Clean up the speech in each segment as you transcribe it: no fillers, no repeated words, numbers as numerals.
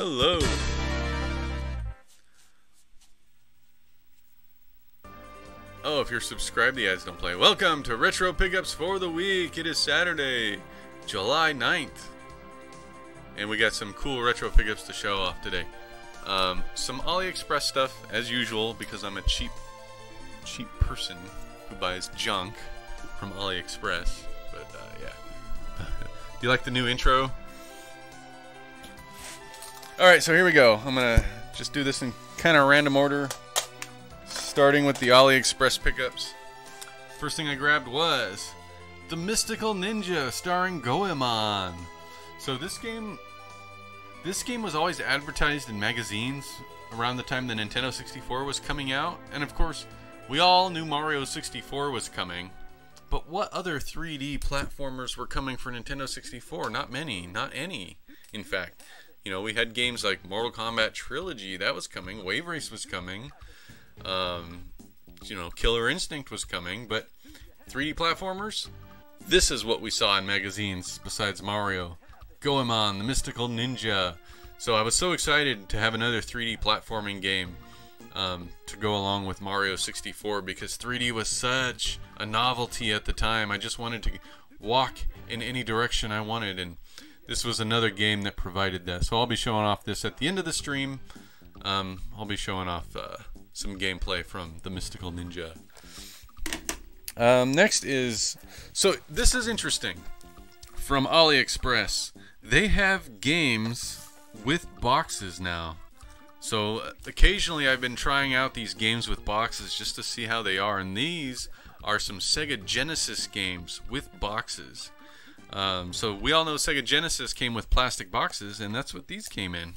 Hello. Oh, if you're subscribed, the ads don't play. Welcome to Retro Pickups for the week. It is Saturday, July 9th. And we got some cool retro pickups to show off today. Some AliExpress stuff, as usual, because I'm a cheap person who buys junk from AliExpress. But, yeah. Do you like the new intro? Alright, so here we go. I'm going to just do this in kind of random order. Starting with the AliExpress pickups. First thing I grabbed was The Mystical Ninja starring Goemon. So this game was always advertised in magazines around the time the Nintendo 64 was coming out. And of course, we all knew Mario 64 was coming. But what other 3D platformers were coming for Nintendo 64? Not many, not any, in fact. You know, we had games like Mortal Kombat Trilogy, that was coming. Wave Race was coming. You know, Killer Instinct was coming. But 3D platformers? This is what we saw in magazines besides Mario. Goemon, the Mystical Ninja. So I was so excited to have another 3D platforming game to go along with Mario 64 because 3D was such a novelty at the time. I just wanted to walk in any direction I wanted, and this was another game that provided that. So I'll be showing off this at the end of the stream. I'll be showing off some gameplay from the Mystical Ninja. Next is... So this is interesting. From AliExpress. They have games with boxes now. So occasionally I've been trying out these games with boxes just to see how they are. And these are some Sega Genesis games with boxes. So we all know Sega Genesis came with plastic boxes, and that's what these came in.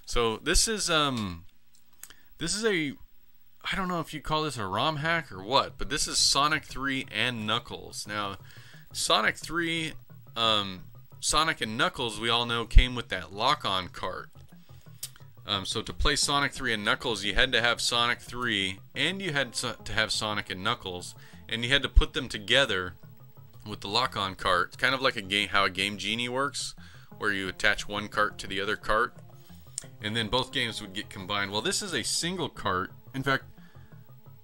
So this is a, I don't know if you call this a ROM hack or what, but this is Sonic 3 and Knuckles. Now, Sonic 3, Sonic and Knuckles, we all know, came with that lock-on cart. So to play Sonic 3 and Knuckles, you had to have Sonic 3, and you had to have Sonic and Knuckles, and you had to put them together with the lock-on cart. It's kind of like a game, how a Game Genie works, where you attach one cart to the other cart, and then both games would get combined. Well, this is a single cart. In fact,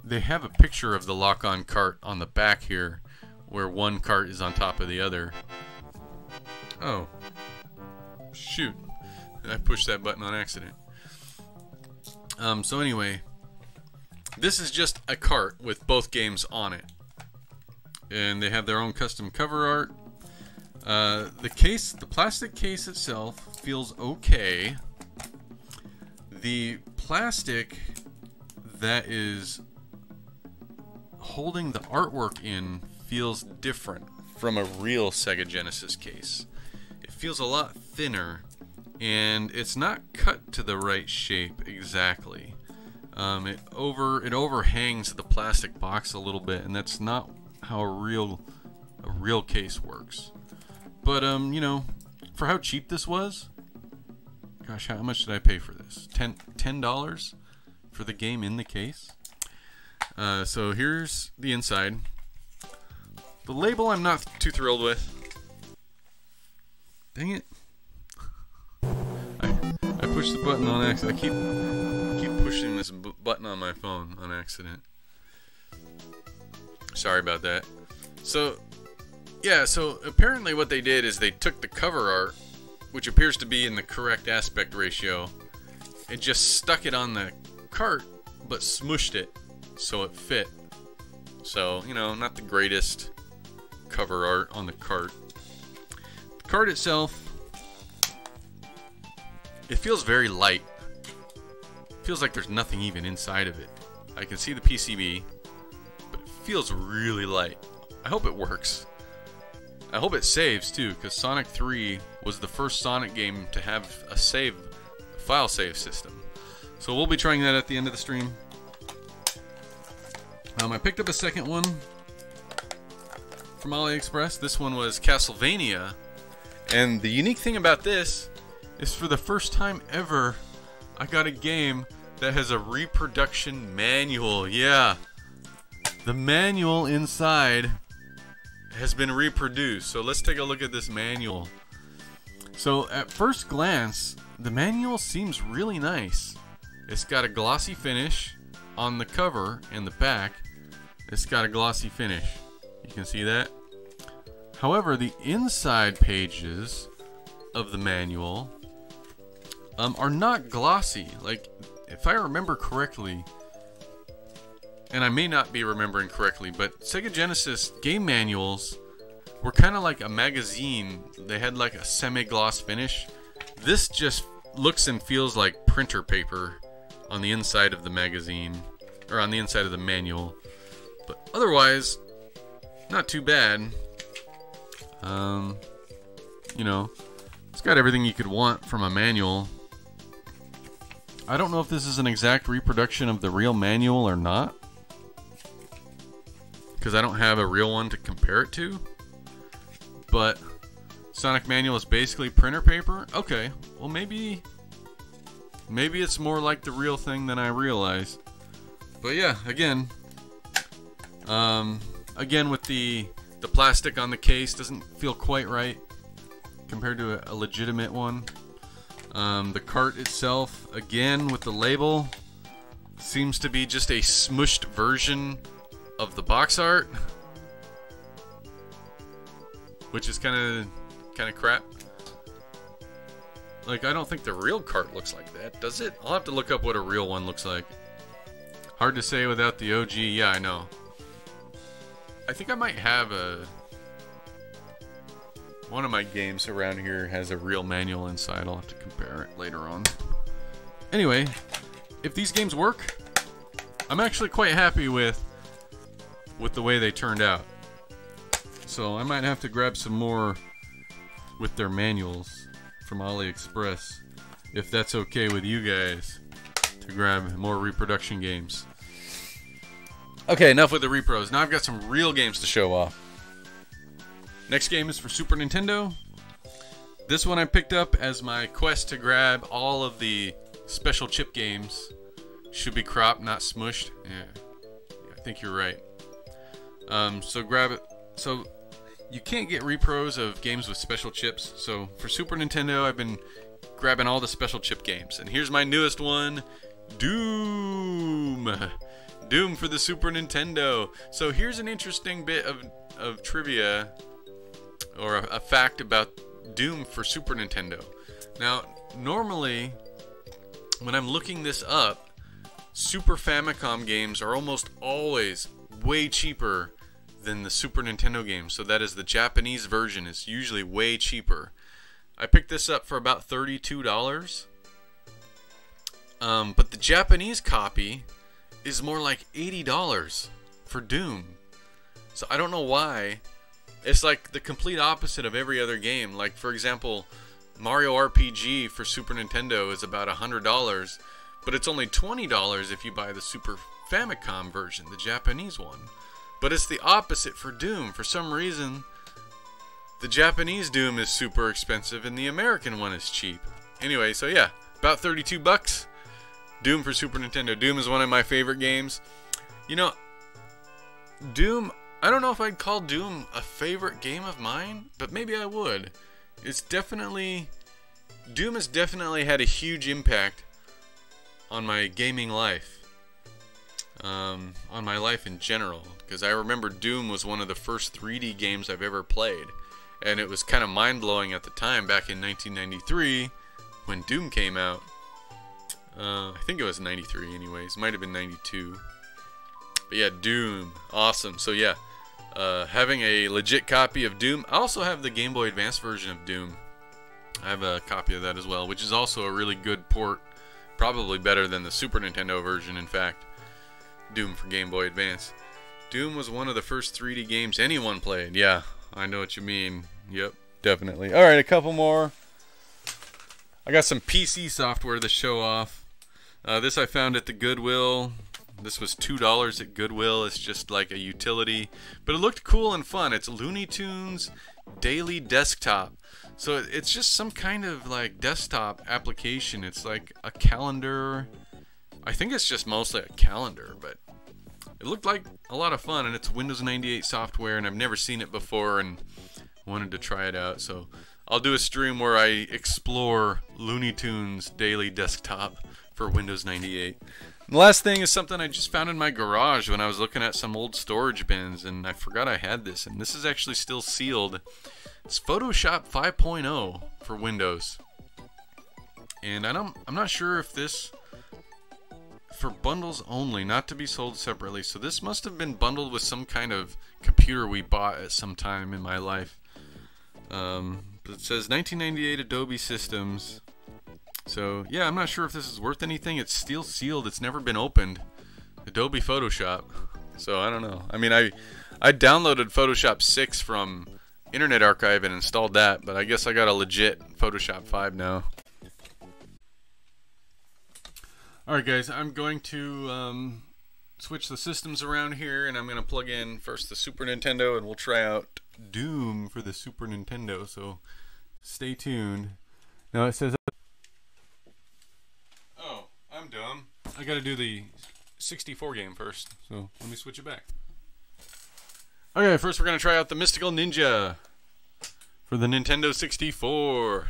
they have a picture of the lock-on cart on the back here, where one cart is on top of the other. Oh, shoot. I pushed that button on accident. So anyway, this is just a cart with both games on it. And they have their own custom cover art. The plastic case itself feels okay. The plastic that is holding the artwork in feels different from a real Sega Genesis case. It feels a lot thinner, and it's not cut to the right shape exactly. It overhangs the plastic box a little bit, and that's not how a real case works. But you know, for how cheap this was, gosh, how much did I pay for this? $10 for the game in the case. So here's the inside. The label I'm not too thrilled with. Dang it! I pushed the button on accident. I keep pushing this button on my phone on accident. Sorry about that. So, yeah, so apparently what they did is they took the cover art, which appears to be in the correct aspect ratio, and just stuck it on the cart, but smushed it so it fit. So, you know, not the greatest cover art on the cart. The cart itself, it feels very light. It feels like there's nothing even inside of it. I can see the PCB, but it feels really light. I hope it works. I hope it saves too, because Sonic 3 was the first Sonic game to have a file save system. So we'll be trying that at the end of the stream. I picked up a second one from AliExpress. This one was Castlevania. And the unique thing about this is for the first time ever, I got a game that has a reproduction manual. Yeah. The manual inside has been reproduced. So let's take a look at this manual. So at first glance, the manual seems really nice. It's got a glossy finish on the cover and the back. It's got a glossy finish. You can see that. However, the inside pages of the manual are not glossy. Like, if I remember correctly, and I may not be remembering correctly, but Sega Genesis game manuals were kind of like a magazine. They had like a semi-gloss finish. This just looks and feels like printer paper on the inside of the magazine, or on the inside of the manual. But otherwise, not too bad. You know, it's got everything you could want from a manual. I don't know if this is an exact reproduction of the real manual or not, because I don't have a real one to compare it to. But Sonic manual is basically printer paper. Okay, well maybe it's more like the real thing than I realized. But yeah, again with the plastic on the case doesn't feel quite right compared to a legitimate one. The cart itself, again with the label, seems to be just a smushed version of the box art, which is kind of crap. Like, I don't think the real cart looks like that, does it? I'll have to look up what a real one looks like. Hard to say without the OG. Yeah, I know. I think I might have one of my games around here has a real manual inside. I'll have to compare it later on. Anyway, if these games work, I'm actually quite happy with the way they turned out. So I might have to grab some more with their manuals from AliExpress, if that's okay with you guys, to grab more reproduction games. Okay, enough with the repros. Now I've got some real games to show off. Next game is for Super Nintendo. This one I picked up as my quest to grab all of the special chip games. Should be cropped, not smushed. Yeah, I think you're right. So grab it. So you can't get repros of games with special chips. So for Super Nintendo, I've been grabbing all the special chip games. And here's my newest one, Doom. Doom for the Super Nintendo. So here's an interesting bit of trivia, or a fact about Doom for Super Nintendo. Now, normally, when I'm looking this up, Super Famicom games are almost always way cheaper than the Super Nintendo games. So that is, the Japanese version is usually way cheaper. I picked this up for about $32. But the Japanese copy is more like $80 for Doom. So I don't know why. It's like the complete opposite of every other game. Like, for example, Mario RPG for Super Nintendo is about $100, but it's only $20 if you buy the Super Famicom version, the Japanese one. But it's the opposite for Doom. For some reason, the Japanese Doom is super expensive and the American one is cheap. Anyway, so yeah, about 32 bucks. Doom for Super Nintendo. Doom is one of my favorite games. You know, Doom, I don't know if I'd call Doom a favorite game of mine, but maybe I would. It's definitely, Doom has definitely had a huge impact on my gaming life. On my life in general. Because I remember Doom was one of the first 3D games I've ever played. And it was kind of mind-blowing at the time, back in 1993, when Doom came out. I think it was 93 anyways. Might have been 92. But yeah, Doom. Awesome. So yeah, having a legit copy of Doom. I also have the Game Boy Advance version of Doom. I have a copy of that as well, which is also a really good port. Probably better than the Super Nintendo version, in fact. Doom for Game Boy Advance. Doom was one of the first 3D games anyone played. Yeah, I know what you mean. Yep, definitely. Alright, a couple more. I got some PC software to show off. This I found at the Goodwill. This was $2 at Goodwill. It's just like a utility, but it looked cool and fun. It's Looney Tunes Daily Desktop. So it's just some kind of like desktop application. It's like a calendar. I think it's just mostly a calendar, but it looked like a lot of fun, and it's Windows 98 software, and I've never seen it before and wanted to try it out. So I'll do a stream where I explore Looney Tunes Daily Desktop for Windows 98. And the last thing is something I just found in my garage when I was looking at some old storage bins, and I forgot I had this, and this is actually still sealed. It's Photoshop 5.0 for Windows. And I'm not sure if this, for bundles only, not to be sold separately. So this must have been bundled with some kind of computer we bought at some time in my life. But it says 1998 Adobe Systems. So yeah, I'm not sure if this is worth anything. It's still sealed. It's never been opened. Adobe Photoshop. So I don't know. I mean, I downloaded Photoshop 6 from Internet Archive and installed that, but I guess I got a legit Photoshop 5 now. Alright guys, I'm going to switch the systems around here, and I'm going to plug in first the Super Nintendo, and we'll try out Doom for the Super Nintendo, so stay tuned. Now it says... Oh, I'm dumb. I gotta do the 64 game first, so let me switch it back. Okay, first we're going to try out the Mystical Ninja for the Nintendo 64.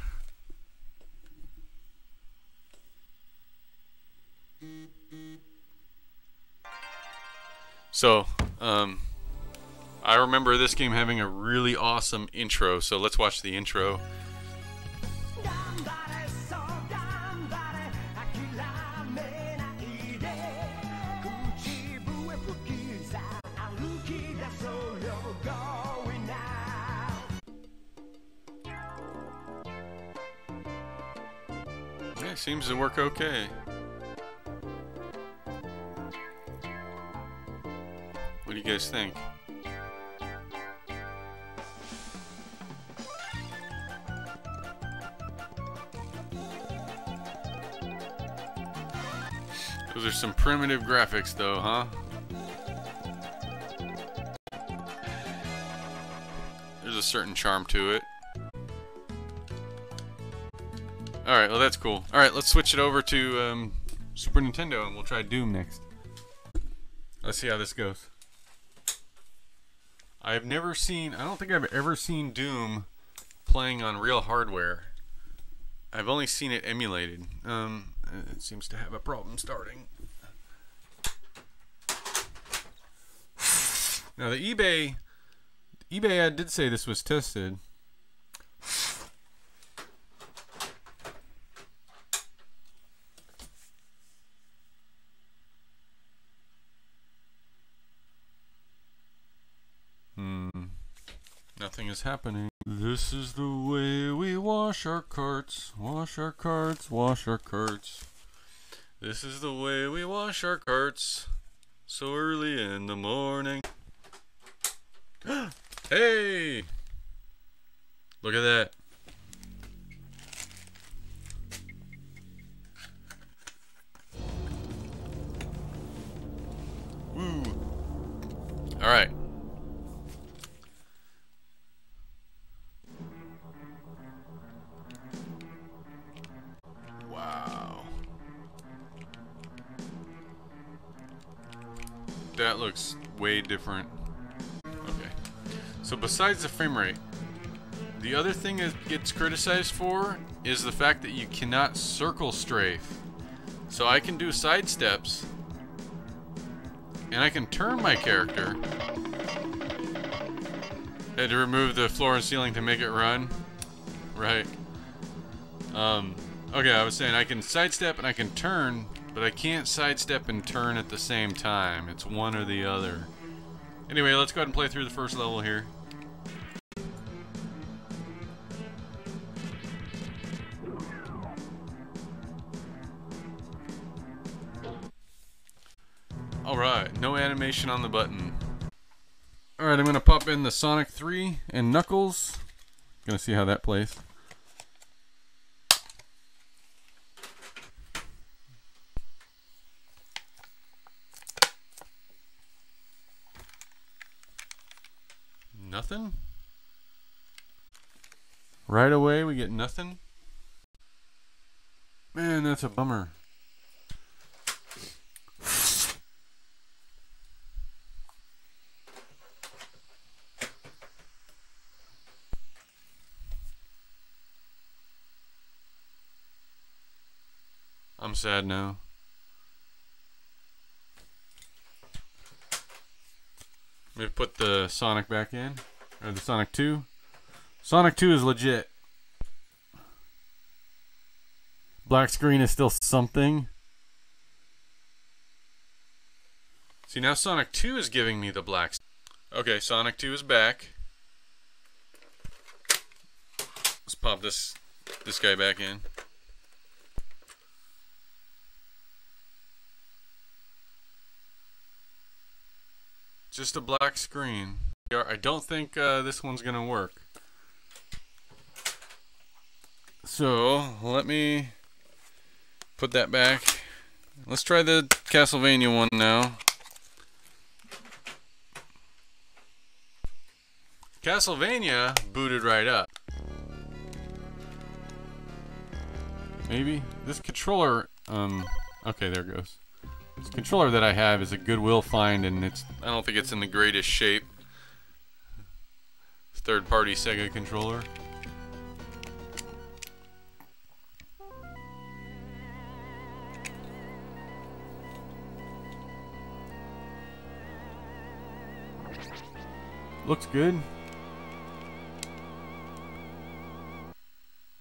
So, I remember this game having a really awesome intro, so let's watch the intro. Yeah, seems to work okay. What do you guys think? Those are some primitive graphics though, huh? There's a certain charm to it. Alright, well that's cool. Alright, let's switch it over to Super Nintendo and we'll try Doom next. Let's see how this goes. I've never seen, I don't think I've ever seen Doom playing on real hardware. I've only seen it emulated. It seems to have a problem starting. Now the eBay ad did say this was tested. Nothing is happening. This is the way we wash our carts. Wash our carts, wash our carts. This is the way we wash our carts. So early in the morning. Hey! Look at that. Woo! Alright. That looks way different. Okay. So besides the frame rate, the other thing it gets criticized for is the fact that you cannot circle strafe. So I can do side steps, and I can turn my character. Had to remove the floor and ceiling to make it run. Right. Okay, I was saying I can sidestep and I can turn, but I can't sidestep and turn at the same time. It's one or the other. Anyway, let's go ahead and play through the first level here. Alright, no animation on the button. Alright, I'm going to pop in the Sonic 3 and Knuckles. Gonna see how that plays. Nothing? Right away we get nothing? Man, that's a bummer. I'm sad now. Let me put the Sonic back in. Or the Sonic 2. Sonic 2 is legit. Black screen is still something. See, now Sonic 2 is giving me the black. Okay, Sonic 2 is back. Let's pop this guy back in. Just a black screen. I don't think this one's gonna work. So let me put that back. Let's try the Castlevania one now. Castlevania booted right up. Maybe this controller. Okay, there it goes. This controller that I have is a Goodwill find, and I don't think it's in the greatest shape. Third-party Sega controller. Looks good.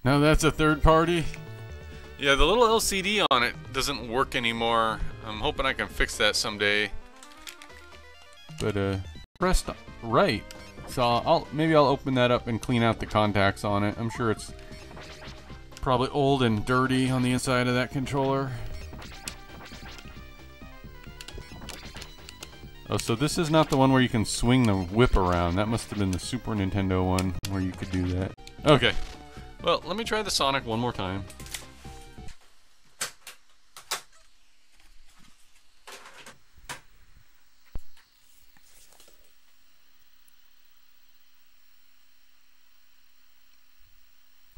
Now that's a third party. Yeah, the little LCD on it doesn't work anymore. I'm hoping I can fix that someday. But pressed right. So maybe I'll open that up and clean out the contacts on it. I'm sure it's probably old and dirty on the inside of that controller. Oh, so this is not the one where you can swing the whip around. That must have been the Super Nintendo one where you could do that. Okay. Well, let me try the Sonic one more time.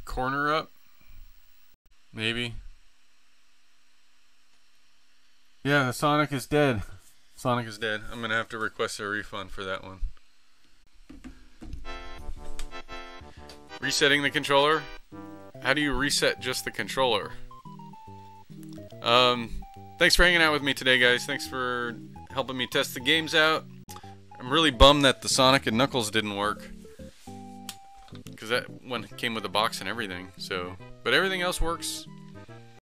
Corner up? Maybe. Yeah, the Sonic is dead. Sonic is dead. I'm gonna have to request a refund for that one. Resetting the controller? How do you reset just the controller? Thanks for hanging out with me today, guys. Thanks for helping me test the games out. I'm really bummed that the Sonic and Knuckles didn't work, because that one came with a box and everything. So, but everything else works.